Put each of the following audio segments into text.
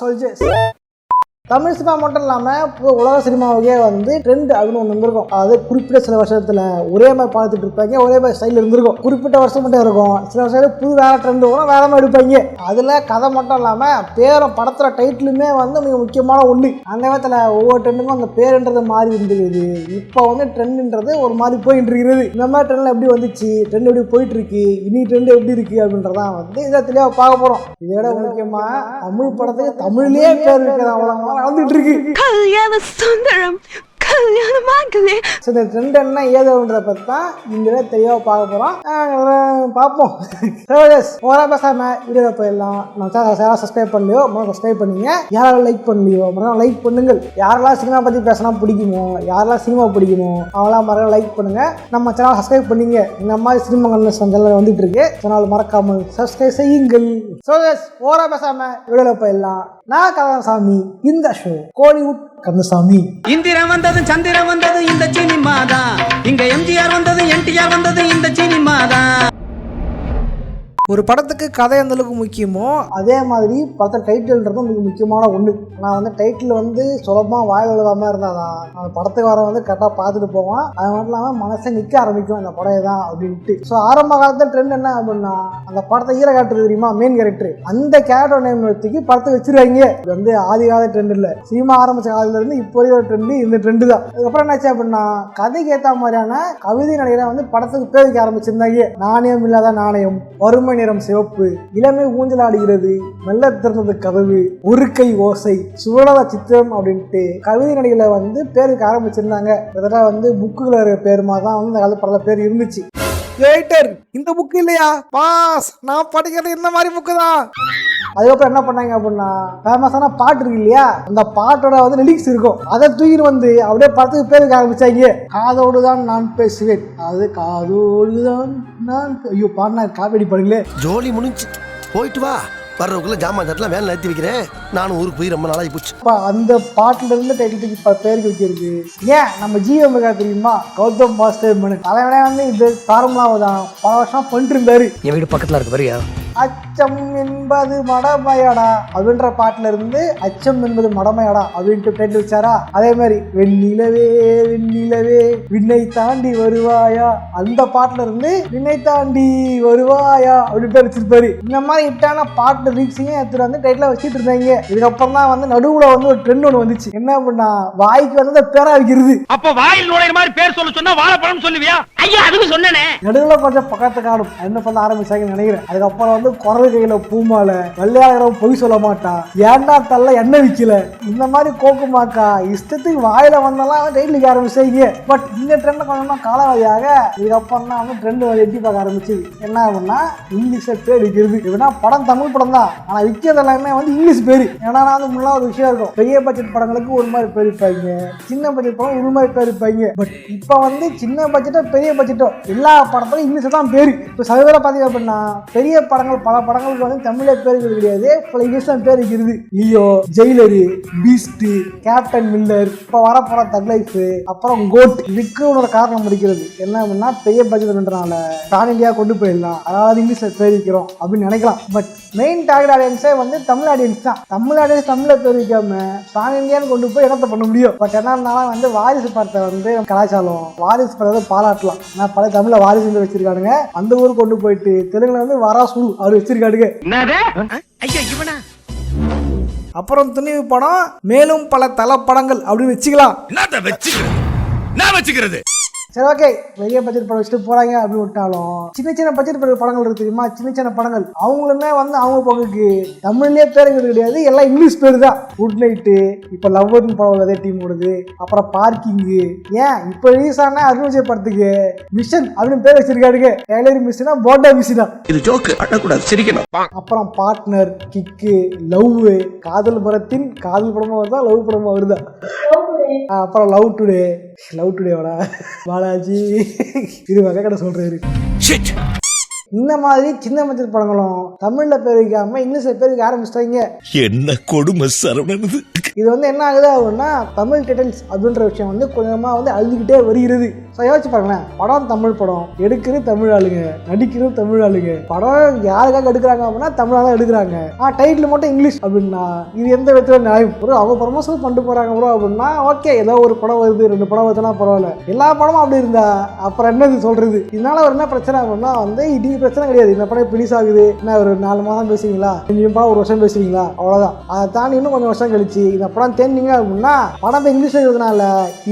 soldiers. Tamil cinema மட்டும் இல்லாமல் உலக சினிமாவுக்கே வந்து ட்ரெண்ட் அப்படின்னு ஒன்று இருந்திருக்கும். அது குறிப்பிட்ட சில வருஷத்தில் ஒரே மாதிரி பார்த்துட்டு இருப்பாங்க, ஒரே மாதிரி ஸ்டைலில் இருந்திருக்கும். குறிப்பிட்ட வருஷம் மட்டும் இருக்கும், சில வருஷம் புது வேறு ட்ரெண்ட் வரும், வேற மாதிரி எடுப்பாங்க. அதில் கதை மட்டும் இல்லாமல் பேரும் படத்தில் டைட்டிலுமே வந்து மிக முக்கியமான ஒன்று. அந்த விதத்தில் ஒவ்வொரு ட்ரெண்டுக்கும் அந்த பேருன்றது மாறி இருந்துருக்குது. இப்போ வந்து ட்ரெண்டுன்றது ஒரு மாதிரி போயிட்டு இருக்கிறது. இந்த மாதிரி ட்ரெண்டில் எப்படி வந்துச்சு, ட்ரெண்ட் எப்படி போயிட்டு இருக்கு, இனி ட்ரெண்ட் எப்படி இருக்கு அப்படின்றதான் வந்து இதை தெளிவாக பார்க்க போகிறோம். இதோட முக்கியமாக தமிழ் படத்துக்கு தமிழ்லேயே பேர் இருக்கிற அவ்வளோ நடந்துட்டு இருக்கு. கல்யாண சுந்தரம் இந்த ட்ரெண்ட் என்ன ஏதுன்றத பற்றி தான் இந்த தெளிவாக பார்க்க போகிறோம். பார்ப்போம். பேசாம வீடியோ போயிடலாம். நம்ம சேனல் சப்ஸ்கிரைப் பண்ணலையோ சப்ஸ்கிரைப் பண்ணிங்க. யாரெல்லாம் லைக் பண்ணலையோ லைக் பண்ணுங்கள். யாரெல்லாம் சினிமா பற்றி பேசினா பிடிக்குமோ, யாரெல்லாம் சினிமா பிடிக்குமோ அவங்களாம் மறக்க லைக் பண்ணுங்க. நம்ம சேனல் சப்ஸ்கிரைப் பண்ணிங்க. இந்த மாதிரி சினிமா சேனல் வந்துட்டு இருக்கு. சேனல் மறக்காமல் சப்ஸ்கிரைப் செய்யுங்கள். பேசாம வீடியோ போயிடலாம். நான் கந்தசாமி. இந்த ஷோ கோலிவுட் கந்தசாமி. இந்திரன் வந்தது சந்திரன் வந்தது இந்த சினிமா தான். இங்க எம்ஜிஆர் வந்தது என்டிஆர் வந்தது இந்த சினிமா தான். ஒரு படத்துக்கு கதை எந்த அளவுக்கு முக்கியமோ அதே மாதிரி படத்தை டைட்டில்ன்றதும் மிக முக்கியமான ஒன்று. நான் வந்து டைட்டில் வந்து சுலபமாக வாயில் எழுதாமல் இருந்தால் தான் அந்த படத்துக்கு வர வந்து கரெக்டாக பார்த்துட்டு போவான். அது மட்டும் இல்லாமல் மனசை நிற்க ஆரம்பிக்கும் இந்த படம் தான் அப்படின்ட்டு. ஸோ ஆரம்ப காலத்தில் ட்ரெண்ட் என்ன அப்படின்னா, அந்த படத்தை ஈர காட்டுறது தெரியுமா, மெயின் கேரக்டர், அந்த கேரக்டர் நேம் வச்சுக்கு படத்தை வச்சிருவாங்க. இது வந்து ஆதி கால ட்ரெண்ட் இல்லை, சினிமா ஆரம்பிச்ச காலத்துலேருந்து இப்போ ஒரு ட்ரெண்டு இந்த ட்ரெண்டு தான். அதுக்கப்புறம் என்னாச்சு அப்படின்னா, கதைக்கு ஏற்ற மாதிரியான கவிதை நடிகரை வந்து படத்துக்கு பேர் வைக்க ஆரம்பிச்சிருந்தாங்க. நாணயம் இல்லாத நாணயம், வறுமை நிறம் சிவப்பு, இளமை ஊஞ்சலாடுகிறது, மெல்ல திறந்தது கதவு, ஒரு கை ஓசை, சுவனத சித்திரம் அப்படின்ட்டு கவிதை நடிகளை வந்து பேருக்கு ஆரம்பிச்சிருந்தாங்க. இதெல்லாம் வந்து புக்குல பேருமா தான் வந்து அந்த பல பேர் இருந்துச்சு. இந்த புக்கு இல்லையா பாஸ், நான் படிக்கிறது இந்த மாதிரி புக்கு தான். அதுக்கப்புறம் என்ன பண்ணாங்க அப்படின்னா, ஃபேமஸான பாட்டு இருக்கு இல்லையா, அந்த பாட்டோட வந்து லிரிக்ஸ் இருக்கும், அதை தூக்கிட்டு வந்து அப்படியே படத்துக்கு பேருக்கு ஆரம்பிச்சாங்க. காதோடு தான் நான் பேசுவேன், அது காதோடு தான் நான். ஐயோ பாடினா காப்பீடி பாடுங்களே. ஜோலி முடிஞ்சு போயிட்டு வா, வர்றவக்குள்ள ஜாமான் தட்டலாம் வேலை நிறுத்தி வைக்கிறேன். நானும் ஊருக்கு போய் ரொம்ப நாளாகி போச்சு. அந்த பாட்டுல இருந்து டைட்டில் பேருக்கு வைக்கிறது ஏன் நம்ம ஜிஎம் தெரியுமா, கௌதம் மாஸ்டர் மனு தலைவனே வந்து இது ஃபார்முலாவை தான் பல வருஷம் பண்ணிட்டு இருந்தாரு. என் வீடு பக்கத்துல இருக்கு வரியா. அச்சம் என்பது மடமையடா அப்படின்ற பாட்டுல இருந்து அச்சம் என்பது மடமையடா அப்படின்ட்டு டைட்டில் வச்சாரா. அதே மாதிரி வெண்ணிலவே வெண்ணிலவே விண்ணை தாண்டி வருவாயா, அந்த பாட்டுல இருந்து விண்ணை தாண்டி வருவாயா அப்படின்ட்டு வச்சிருப்பாரு. இந்த மாதிரி இட்டான பாட்டு லிரிக்ஸையும் எடுத்துட்டு வந்து டைட்டில் வச்சுட்டு இருந்தாங்க. இதுக்கப்புறம் தான் வந்து நடுவுல வந்து ஒரு ட்ரெண்ட் ஒன்று வந்துச்சு. என்ன அப்படின்னா, வாய்க்கு வந்து பேரா வைக்கிறது. அப்ப வாயில் நுழைய மாதிரி பேர் சொல்ல சொன்னா வாழைப்பழம் சொல்லுவியா? ஐயா அதுவும் சொன்னேனே. நடுவுல கொஞ்சம் பக்கத்து காணும் என்ன பண்ண ஆரம்பிச்சாங்கன்னு நினைக்கிறேன். அதுக்கப்புறம் வந்து குரல் கையில பூமால, வெள்ளையாளரும் பொய் சொல்ல மாட்டா, ஏண்டா தள்ள எண்ணெய் விக்கல, இந்த மாதிரி கோக்குமாக்கா இஷ்டத்துக்கு வாயில வந்தாலும் டைட்டிலுக்கு ஆரம்பிச்சாங்க. பட் இந்த ட்ரெண்ட் கொஞ்சமா காலவாதியாக இதுக்கப்புறம் தான் வந்து ட்ரெண்ட் எட்டி பார்க்க ஆரம்பிச்சு. என்ன அப்படின்னா, இங்கிலீஷ்ல பேர் விற்கிறது. எப்படின்னா படம் தமிழ் படம் தான், ஆனா விற்கிறது எல்லாமே வந்து இங்கிலீஷ் பேரு. ஏன்னா வந்து முன்னா ஒரு விஷயம் இருக்கும், பெரிய பட்ஜெட் படங்களுக்கு ஒரு மாதிரி பேர் வைப்பாங்க, சின்ன பட்ஜெட் படம் ஒரு மாதிரி பேர் வைப்பாங்க. பட் இப்ப வந்து சின்ன பட்ஜெட்டோ பெரிய பட்ஜெட்டோ எல்லா படத்துக்கும் இங்கிலீஷ் தான் பேரு. இப்போ சமீபத்தில் பார்த்தீங்க அப்படின்னா, பெரிய படங்கள் பல படங்களுக்கு வந்து தமிழ பேர்கள் கிடையாது, பல இங்கிலீஷ் தான் பேர் இருக்கிறது. Leo, jailer, Beast, captain Miller, இப்போ வரப்போற தக் லைஃப், அப்புறம் கோட். இதுக்கு ஒரு காரணம் இருக்கிறது. என்ன அப்படின்னா, பெரிய பட்ஜெட்ன்றனால பேன் இந்தியா கொண்டு போயிடலாம், அதாவது இங்கிலீஷ்ல பேர் வைக்கிறோம் அப்படின்னு நினைக்கலாம். பட் மெயின் டார்கெட் ஆடியன்ஸே வந்து தமிழ் ஆடியன்ஸ் தான். தமிழ் ஆடியன்ஸ் தமிழ பேர் வைக்காம பேன் இந்தியான்னு கொண்டு போய் இடத்த பண்ண முடியும். பட் என்னன்னா வந்து வாரிசு படத்தை வந்து கலாச்சாரம், வாரிசு படத்தை பாராட்டலாம். நான் பல தமிழ்ல வாரிசு வச்சிருக்கானுங்க, அந்த ஊருக்கு கொண்டு போயிட்டு தெலுங்குல வந்து வராசு அவர் வச்சிருக்கானுங்க. அப்புறம் துணிவு படம், மேலும் பல தல படங்கள் அப்படின்னு வச்சுக்கலாம். சரி ஓகே, பெரிய பட்ஜெட் படம் வச்சுட்டு போறாங்க அப்படின்னு விட்டாலும் சின்ன சின்ன பட்ஜெட் படங்கள் இருக்கு தெரியுமா, சின்ன சின்ன படங்கள் அவங்களுமே வந்து அவங்க பங்குக்கு தமிழ்லயே பேருங்கிறது கிடையாது, எல்லாம் இங்கிலீஷ் பேரு தான். குட் நைட்டு, இப்ப லவ்வர்னு படம் அதே டீம் ஓடுது, அப்புறம் பார்க்கிங்கு, ஏன் இப்ப ரிலீஸ் ஆன அருண் விஜய் படத்துக்கு மிஷன் அப்படின்னு பேர் வச்சிருக்காருங்க. டெய்லரி மிஷினா போண்டா மிஷினா, இது ஜோக்கு அடக்கூடாது, சிரிக்கணும். அப்புறம் பார்ட்னர், கிக்கு, லவ், காதல் படத்தின் காதல் படமா வருதா லவ் படமா வருதா, அப்புறம் லவ் டுடேவோட பாலாஜி இது வகை கடை சொல்றாரு. இந்த மாதிரி சின்ன பட்ஜெட் படங்களும் தமிழ்ல பேர் வைக்காம இங்கிலீஷ்ல பேர் வைக்க ஆரம்பிச்சிட்டாங்க. என்ன கொடுமை சரவணன். இது வந்து என்ன ஆகுது அப்படின்னா, தமிழ் டைட்டில்ஸ் அப்படின்ற விஷயம் வந்து கொஞ்சமா வந்து அழுதுகிட்டே வருகிறது. யோசிச்சு பாருங்களேன், படம் தமிழ் படம், எடுக்கிறது தமிழ் ஆளுங்க, நடிக்கிறது தமிழ் ஆளுங்க, படம் யாருக்காக எடுக்கிறாங்க அப்படின்னா தமிழாக தான் எடுக்கிறாங்க. டைட்டில் மட்டும் இங்கிலீஷ் அப்படின்னா இது எந்த விதத்துல நியாயம்? ப்ரோ அவங்க ப்ரொமோஷன் பண்ணிட்டு போறாங்க ப்ரோ அப்படின்னா ஓகே, ஏதோ ஒரு படம் வருது 2 படம் வருதுன்னா பரவாயில்ல. எல்லா படமும் அப்படி இருந்தா அப்புறம் என்னது சொல்றது? இதனால ஒரு என்ன பிரச்சனை அப்படின்னா வந்து இது பிரச்சனை கிடையாது. இந்த படம் ரிலீஸ் ஆகுது, என்ன ஒரு 4 மாதம் பேசுவீங்களா, 1 வருஷம் பேசுவீங்களா, அவ்வளவுதான். அதை தாண்டி இன்னும் கொஞ்சம் வருஷம் கழிச்சு இந்த படம் தேர்ந்தீங்க அப்படின்னா படம் இங்கிலீஷ்ல இருக்கிறதுனால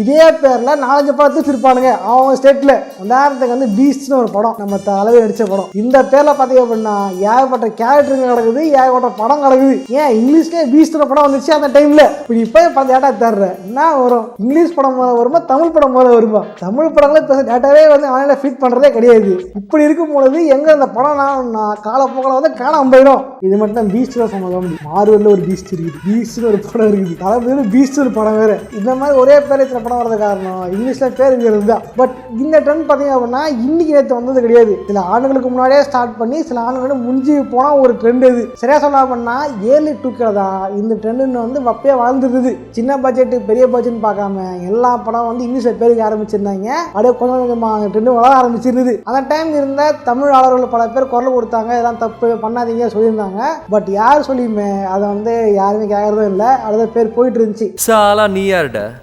இதே பேர்ல 4-5 படத்தை வச்சிருப்பானுங்க அவங்க ஸ்டேட்ல. உதாரணத்துக்கு வந்து பீஸ்ட்னு ஒரு படம், நம்ம தலைவர் நடிச்ச படம். இந்த பேர்ல பாத்தீங்க அப்படின்னா ஏகப்பட்ட கேரக்டருங்க கிடக்குது, ஏகப்பட்ட படம் கிடக்குது. ஏன் இங்கிலீஷ்லயே பீஸ்ட்னு படம் வந்துச்சு அந்த டைம்ல. இப்படி இப்ப டேட்டா தர்ற என்ன வரும்? இங்கிலீஷ் படம் வருமா தமிழ் படம் வருமா? தமிழ் படங்களே டேட்டாவே வந்து அவனால ஃபீட் பண்றதே கிடையாது. இப்படி இருக்கும் பொழுது எங்க இந்த படம் காலப்போக்கில் வந்து காணாம போயிடும். இது மட்டும் தான் பீஸ்ட்ல சொன்னது. மார்வெல்ல ஒரு பீஸ்ட் இருக்குது, பீஸ்ட்னு ஒரு படம் இருக்குது, தலைவர் பீஸ்ட் ஒரு படம் வேற. இந்த மாதிரி ஒரே பேர் இத்தனை படம் வரது காரணம் இங்கிலீஷ்ல பேர் இருக்கிறது தான். பட் இந்த ட்ரெண்ட் பாத்தீங்க அப்படின்னா இன்னைக்கு நேற்று வந்தது கிடையாது. சில ஆண்டுகளுக்கு முன்னாடியே ஸ்டார்ட் பண்ணி சில ஆண்டுகளுக்கு முடிஞ்சு போனா ஒரு ட்ரெண்ட். இது சரியா சொல்ல அப்படின்னா ஏர்லி 2K தான் இந்த ட்ரெண்ட் வந்து வப்பே வாழ்ந்துருது. சின்ன பட்ஜெட் பெரிய பட்ஜெட் பார்க்காம எல்லா படம் வந்து இங்கிலீஷ்ல பேருக்கு ஆரம்பிச்சிருந்தாங்க. அப்படியே கொஞ்சம் கொஞ்சமாக ட்ரெண்ட் வளர ஆரம்பிச்சிருந்தது. அந்த டைம் இருந்த தமிழ் ஆளர்கள் பல பேர் குரல் கொடுத்தாங்க, இதெல்லாம் தப்பு பண்ணாதீங்க சொல்லியிருந்தாங்க. பட் யார் சொல்லியுமே அதை வந்து யாருமே கேட்கறதும் இல்லை. அடுத்த பேர் போயிட்டு இருந்துச்சு.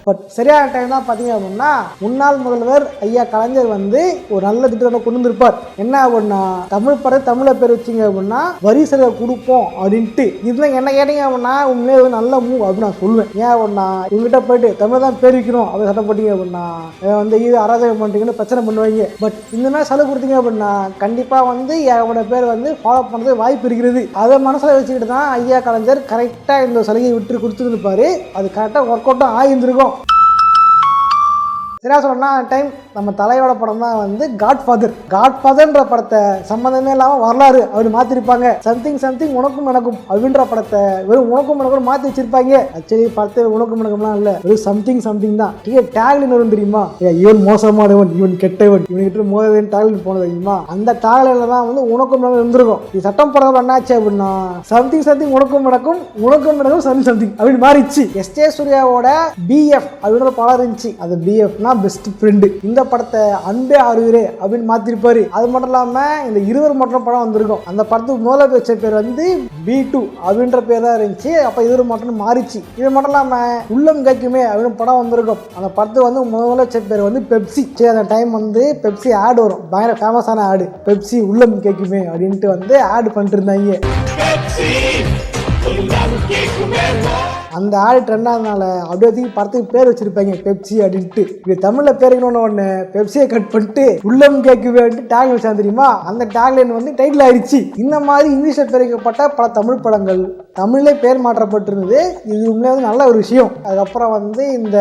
பட் சரியான டைம் தான் பாத்தீங்க அப்படின்னா முன்னாள் முதல்வர் ஐயா கலைஞர் வந்து ஒரு நல்ல திட்டத்தை கொண்டு வந்திருப்பார். என்ன அப்படின்னா தமிழ் படம் தமிழை பேர் வச்சிங்க அப்படின்னா வரி சலுகை கொடுப்போம் அப்படின்ட்டு. இதுதான் என்ன கேட்டீங்க அப்படின்னா உண்மையே ஒரு நல்ல மூவ் அப்படின்னு நான் சொல்லுவேன். ஏன் அப்படின்னா இவங்ககிட்ட போயிட்டு தமிழ் தான் பேர் வைக்கணும் அப்படி சட்டம் போட்டீங்க அப்படின்னா வந்து இது அராஜகம் பண்ணுறீங்கன்னு பிரச்சனை பண்ணுவாங்க. பட் இந்த மாதிரி சலுகை கொடுத்தீங்க அப்படின்னா கண்டிப்பா வந்து அவனோட பேர் வந்து ஃபாலோ பண்ணுறது வாய்ப்பு இருக்கிறது. அதை மனசுல வச்சுக்கிட்டு தான் ஐயா கலைஞர் கரெக்டா இந்த சலுகையை விட்டு கொடுத்துருப்பாரு. அது கரெக்டாக ஒர்க் அவுட்டும் ஆகியிருந்திருக்கும். சரியா சொன்னா டைம் நம்ம தலையோட படம் தான் வந்து காட்ஃபாதர்ன்ற படத்தை சம்பந்தமே இல்லாமல் வரலாறு அப்படி மாற்றிருப்பாங்க. சம்திங் உனக்கும் எனக்கும் அப்படின்ற படத்தை வெறும் உனக்கும் எனக்கும் மாற்றி வச்சிருப்பாங்க. ஆக்சுவலி படத்தை உனக்கும் எனக்கும்லாம் இல்லை, வெறும் சம்திங் தான். டேக்லைன் வரும் தெரியுமா? இவன் மோசமானவன், இவன் கெட்டவன், இவன்கிட்ட மோதவன் டேக்லைன் போனது தெரியுமா? அந்த டேக்லைன்ல தான் வந்து உனக்கும் எனக்கும் இருந்திருக்கும். இது சட்டம் போடுறது என்னாச்சு அப்படின்னா சம்திங் உனக்கும் எனக்கும் சம்திங் அப்படின்னு மாறிச்சு. எஸ்ஜே சூர்யாவோட BF அப்படின்ற படம் இருந்துச்சு. அது BFனா பெஸ்ட் ஃப்ரெண்டு. இந்த படத்தை அன்பே ஆறுகிறே அப்படின்னு மாத்திருப்பாரு. அது மட்டும் இல்லாம இந்த 20 மட்டும் படம் வந்திருக்கும். அந்த படத்துக்கு முதல்ல வச்ச பேர் வந்து B2 அப்படின்ற பேர் தான் இருந்துச்சு. அப்ப 20 மட்டும் மாறிச்சு. இது மட்டும் இல்லாம உள்ளம் கைக்குமே அப்படின்னு படம் வந்திருக்கும். அந்த படத்துக்கு வந்து முதல்ல வச்ச பேர் வந்து பெப்சி. அந்த டைம் வந்து பெப்சி ஆட் வரும், பயங்கர ஃபேமஸான ஆடு. பெப்சி உள்ளம் கேக்குமே அப்படின்ட்டு வந்து ஆட் பண்ணிட்டு இருந்தாங்க. அந்த ஆடு ட்ரெண்டாதனால அப்படியே படத்துக்கு பேர் வச்சிருப்பாங்க பெப்சி அப்படின்ட்டு. இப்படி தமிழ்ல பேர் உடனே பெப்சியை கட் பண்ணிட்டு உள்ளம் கேக்குவே டேக் வச்சா தெரியுமா? அந்த டேக்லைன் வந்து டைட்டில் ஆயிடுச்சு. இந்த மாதிரி இங்கிலீஷ்ல பேர் வைக்கப்பட்ட பல தமிழ் படங்கள் தமிழ்லே பேர் மாற்றப்பட்டிருந்தது. இது உண்மையாக வந்து நல்ல ஒரு விஷயம். அதுக்கப்புறம் வந்து இந்த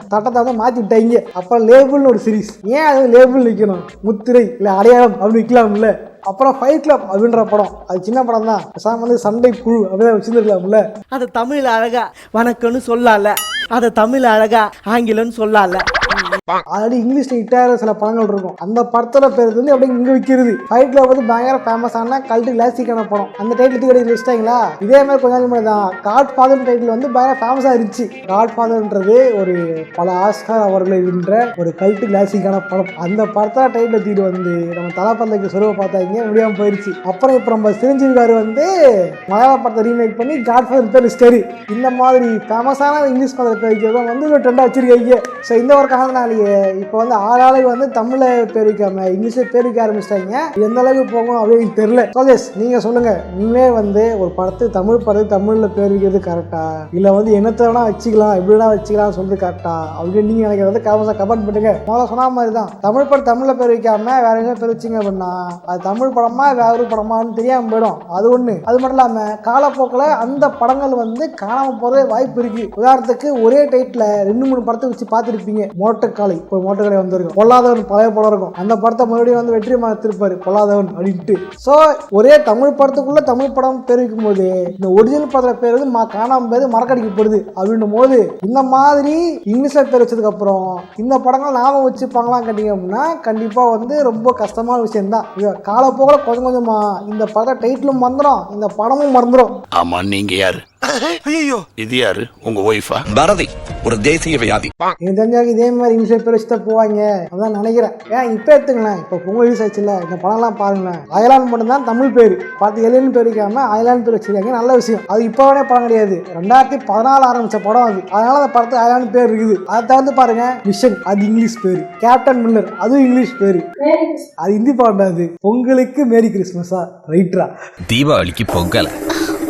சட்டத்தை வந்து மாற்றி விட்டாங்க. அப்புறம் லேபிள்னு ஒரு சீரீஸ். ஏன் அது லேபிள் வைக்கணும்? முத்திரை இல்லை அடையாளம் அப்படின்னு வைக்கலாம்ல. அப்புறம் ஃபைட் கிளப் அப்படின்ற படம், அது சின்ன படம் தான், வந்து சண்டை குழு அப்படிதான் வச்சிருந்துருக்கலாம்ல. அது தமிழ் அழகா வணக்கம்னு சொல்லல, அதை தமிழ் அழகா ஆங்கிலம்னு சொல்லல. ஆல்ரெடி இங்கிலீஷ்ல ஹிட்டாகிற சில படங்கள் இருக்கும். அந்த படத்தோட பேர் வந்து அப்படியே இங்க விற்கிறது. ஃபைட் கிளப் வந்து பயங்கர ஃபேமஸான கல்ட்டு கிளாசிக்கான படம். அந்த டைட்டில் தூக்கி வச்சிட்டாங்களா? இதே மாதிரி கொஞ்ச நாள் முன்னாடி தான் காட்ஃபாதர் டைட்டில் வந்து பயங்கர ஃபேமஸா இருந்துச்சு. காட்ஃபாதர்ன்றது ஒரு பல ஆஸ்கார் அவர்கள் இருக்கின்ற ஒரு கல்ட்டு கிளாசிக்கான படம். அந்த படத்தோட டைட்டில் தூக்கிட்டு வந்து நம்ம தலப்பந்தக்கு சொருவை பார்த்தாங்க, முடியாம போயிருச்சு. அப்புறம் இப்போ நம்ம சிரஞ்சீவிகார் வந்து மலையாள படத்தை ரீமேக் பண்ணி காட்ஃபாதர் பேர் ஸ்டோரி. இந்த மாதிரி ஃபேமஸான இங்கிலீஷ் படத்தை பேர் வைக்கிறதும் வந்து ஒரு ட்ரெண்டாக வச்சிருக்கீங்க. ஸோ இந்த ஒரு காரணத்தினாலேயே இப்போ வந்து ஆளாளுக்கு வந்து தமிழ்ல பேர் வைக்காம இங்கிலீஷ்ல பேர் வைக்க ஆரம்பிச்சிட்டாங்க. எந்த அளவுக்கு போகும் அப்படின்னு தெரியல. சோதேஷ் நீங்க சொல்லுங்க, உண்மையே வந்து ஒரு படத்துக்கு தமிழ் படத்துக்கு தமிழ்ல பேர் வைக்கிறது கரெக்டா, இல்ல வந்து என்னத்தனா வச்சுக்கலாம் எப்படினா வச்சுக்கலாம் சொல்றது கரெக்டா அப்படின்னு நீங்க நினைக்கிறத கமெண்ட் பண்ணுங்க. முதல்ல சொன்ன மாதிரி தான் தமிழ் படம் தமிழ்ல பேர் வைக்காம வேற என்ன பேர் வச்சிங்க அப்படின்னா அது தமிழ் படமா வேற ஒரு படமான்னு தெரியாம போயிடும். அது ஒண்ணு. அது மட்டும் இல்லாம காலப்போக்கில் அந்த படங்கள் வந்து காணாம போறதே வாய்ப்பு இருக்கு. உதாரணத்துக்கு ஒரே டைட்டில் 2-3 படத்தை வச்சு பார்த்துருப்பீங்க. மோட்டக்காலை, இப்போ மோட்டக்காலை வந்திருக்கும். பொல்லாதவன் பழைய படம் இருக்கும். அந்த படத்தை மறுபடியும் வந்து வெற்றிமாறன் திருப்பாரு பொல்லாதவன் அப்படின்ட்டு. ஸோ ஒரே தமிழ் படத்துக்குள்ள தமிழ் படம் பேர் வைக்கும் போது இந்த ஒரிஜினல் படத்துல பேர் வந்து காணாம போது மறக்கடிக்கப்படுது. அப்படின்னும் போது இந்த மாதிரி இங்கிலீஷ்ல பேர் வச்சதுக்கு அப்புறம் இந்த படங்கள் ஞாபகம் வச்சுப்பாங்களான்னு கேட்டீங்க அப்படின்னா கண்டிப்பா வந்து ரொம்ப கஷ்டமான விஷயம் தான். காலப்போக்கில் கொஞ்சம் கொஞ்சமா இந்த படத்தை டைட்டிலும் மறந்துடும், இந்த படமும் மறந்துடும். ஆமா, நீங்க யாரு? ஐயோ இது யாரு உங்க ஒய்ஃபா? பாரதி ஒரு தேசிய வியாதி. எனக்கு தெரிஞ்சாங்க இதே மாதிரி இங்கிலீஷ் பேர் வச்சுதான் போவாங்க அதான் நினைக்கிறேன். ஏன் இப்போ எடுத்துங்களேன், இப்போ பொங்கல் ரிலீஸ் ஆச்சுல்ல, இந்த படம்லாம் பாருங்களேன். அயலான் மட்டும் தான் தமிழ் பேர், பார்த்து எலியன் பேர் வைக்காம அயலான் பேர் வச்சிருக்காங்க. நல்ல விஷயம். அது இப்போவே படம் கிடையாது, 2014 ஆரம்பிச்ச படம் அது. அதனால அந்த படத்துக்கு அயலான் பேர் இருக்குது. அதை தவிர்த்து பாருங்க, மிஷன் அது இங்கிலீஷ் பேர், கேப்டன் மில்லர் அதுவும் இங்கிலீஷ் பேரு, அது ஹிந்தி படம். அது பொங்கலுக்கு மேரி கிறிஸ்மஸா ரைட்ரா, தீபாவளிக்கு பொங்கல்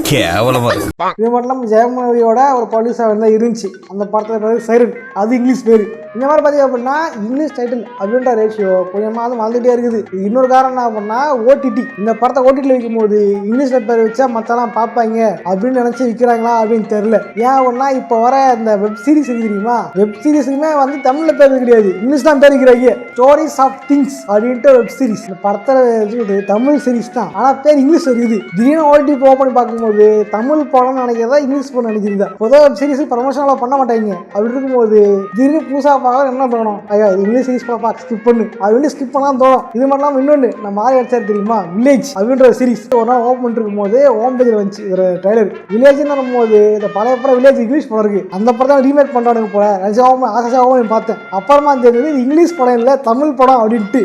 கேவலமா இருக்கு. இது மட்டும் இல்லாமல் ஜெயமோவியோட ஒரு போலீஸாக வந்து இருந்துச்சு அந்த படத்தில் பேர் சைரன், அது இங்கிலீஷ் பேர். இந்த மாதிரி பார்த்தீங்க அப்படின்னா இங்கிலீஷ் டைட்டில் அப்படின்ற ரேஷியோ கொஞ்சமாக வந்துகிட்டே இருக்குது. இன்னொரு காரணம் என்ன அப்படின்னா ஓடிடி. இந்த படத்தை ஓடிடியில் வைக்கும் போது இங்கிலீஷில் பேர் வச்சா மற்றெல்லாம் பார்ப்பாங்க அப்படின்னு நினச்சி விற்கிறாங்களா அப்படின்னு தெரியல. ஏன் அப்படின்னா இப்போ வர இந்த வெப் சீரிஸ் இருக்கு தெரியுமா, வெப் சீரிஸுக்குமே வந்து தமிழில் பேர் கிடையாது, இங்கிலீஷ் தான் பேர் வைக்கிறாங்க. ஸ்டோரிஸ் ஆஃப் திங்ஸ் அப்படின்ட்டு வெப் சீரிஸ். இந்த படத்தில் தமிழ் சீரிஸ் தான், ஆனால் பேர் இங்கிலீஷ் இருக்குது. திடீர்னு ஓடிடி ஓப்பன் பண்ணி பார்க்கும்போது தமிழ் படம் நினைக்கிறதா இங்கிலீஷ் படம் நினைக்கிறதா. பொதுவாக வெப் சீரிஸ் ப்ரமோஷனெல்லாம் பண்ண மாட்டாங்க. அப்படி இருக்கும்போது திடீர்னு புதுசாக பார்க்க என்ன தோணும், ஐயா இது இங்கிலீஷ் சீரிஸ் பார்க்க ஸ்கிப் பண்ணு அப்படின்னு ஸ்கிப் பண்ணலாம் தோணும். இது மட்டும் இல்லாமல் இன்னொன்று நம்ம ஆரி அடிச்சார் தெரியுமா, வில்லேஜ் அப்படின்ற சீரிஸ். ஒரு நாள் ஓப்பன் பண்ணிருக்கும் போது ஹோம் பேஜில் வந்துச்சு ஒரு ட்ரைலர். வில்லேஜ்னு வரும்போது இந்த பழைய படம் வில்லேஜ் இங்கிலீஷ் படம் இருக்கு, அந்த படத்தை ரீமேக் பண்ணுறானுங்க போல. நிஜமாவும் ஆசையாகவும் பார்த்தேன். அப்புறமா தெரிஞ்சது இது இங்கிலீஷ் படம் இல்லை தமிழ் படம் அப்படின்ட்டு.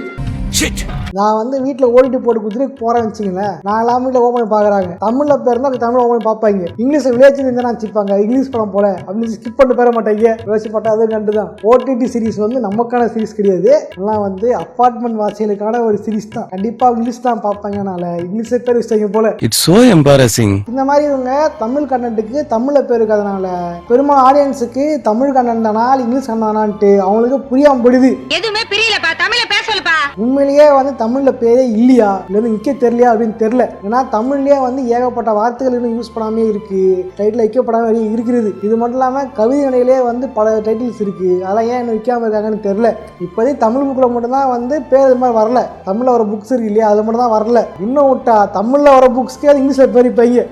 நான் வந்து வீட்டில் ஓடிட்டு போட்டு கொடுத்துட்டு போகிறேன் வச்சுங்களேன், நான் எல்லாம் வீட்டில் ஓப்பன் பண்ணி பார்க்குறாங்க, தமிழில் பேர் தான் தமிழ் ஓப்பன் பண்ணி பார்ப்பாங்க, இங்கிலீஷில் வில்லேஜ் இருந்தால் வச்சுப்பாங்க இங்கிலீஷ் படம் போல அப்படின்னு ஸ்கிப் பண்ணி பெற மாட்டாங்க. யோசிப்பட்ட அது கண்டு தான் ஓடிடி சீரிஸ் வந்து நமக்கான சீரிஸ் கிடையாது, எல்லாம் வந்து அப்பார்ட்மெண்ட் வாசிகளுக்கான ஒரு சீரிஸ் தான். கண்டிப்பாக இங்கிலீஷ் தான் பார்ப்பாங்கனால இங்கிலீஷ் பேர் வச்சாங்க போல. It's so embarrassing. இந்த மாதிரி இவங்க தமிழ் கண்டென்ட்டுக்கு தமிழில் பேர் இருக்கிறதுனால பெரும்பாலும் ஆடியன்ஸுக்கு தமிழ் கண்டென்ட் தானா இங்கிலீஷ் கண்டென்ட்டான்ட்டு அவங்களுக்கு புரியாம போயிடுது. எதுவுமே புரியலப்பா, தமிழ்ல பேச சொல்லுப்பா. உண்மையிலேயே வந்து தமிழ்ல பேரே இல்லையா இல்லை நிக்க தெரியலையா அப்படின்னு தெரியல. ஏன்னா தமிழ்லயே வந்து ஏகப்பட்ட வார்த்தைகள் இன்னும் யூஸ் பண்ணாமே இருக்கு, டைட்டில் வைக்கப்படாம இருக்கிறது. இது மட்டும் இல்லாம கவிதை நிலையிலே வந்து பல டைட்டில்ஸ் இருக்கு, அதெல்லாம் ஏன் இன்னும் வைக்காம இருக்காங்கன்னு தெரியல. இப்போதே தமிழ் புக்கில் மட்டும்தான் வந்து பேர் இது மாதிரி வரல, தமிழ்ல வர புக்ஸ் இருக்கு இல்லையா அது மட்டும் தான் வரல. இன்னும் விட்டா தமிழ்ல வர புக்ஸ்க்கே அது இங்கிலீஷ்ல பேர் வைப்பாங்க.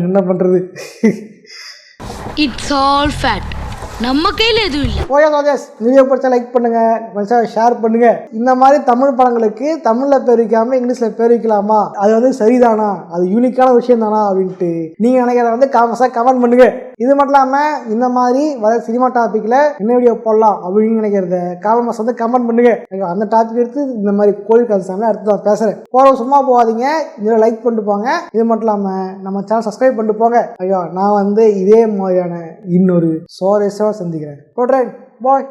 என்ன பண்றது? இட்ஸ் ஆல் ஃபேக்ட், நம்ம கையில எதுவும் இல்லை. ஓகே சோதேஸ், வீடியோ பிடிச்சா லைக் பண்ணுங்க, ஷேர் பண்ணுங்க. இந்த மாதிரி தமிழ் படங்களுக்கு தமிழ்ல பேர் வைக்காம இங்கிலீஷ்ல பேர் வைக்கலாமா, அது வந்து சரிதானா, அது யூனிக்கான விஷயம் தானா அப்படின்ட்டு நீங்க நினைக்கிறத வந்து கமெண்ட் பண்ணுங்க. இது மட்டும் இல்லாம இந்த மாதிரி வர சினிமா டாபிக்ல என்ன வீடியோ போடலாம் அப்படின்னு நினைக்கிறத காமெண்ட்ஸ் வந்து கமெண்ட் பண்ணுங்க. அந்த டாபிக் எடுத்து இந்த மாதிரி கோழி கதை அடுத்து நான் பேசுறேன். போற சும்மா போகாதீங்க, இதில் லைக் பண்ணிட்டு போங்க. இது மட்டும் இல்லாம நம்ம சேனல் சப்ஸ்கிரைப் பண்ணிட்டு போங்க. ஐயோ நான் வந்து இதே மாதிரியான இன்னொரு சோரேஸாக சந்திக்கிறேன். பாய்.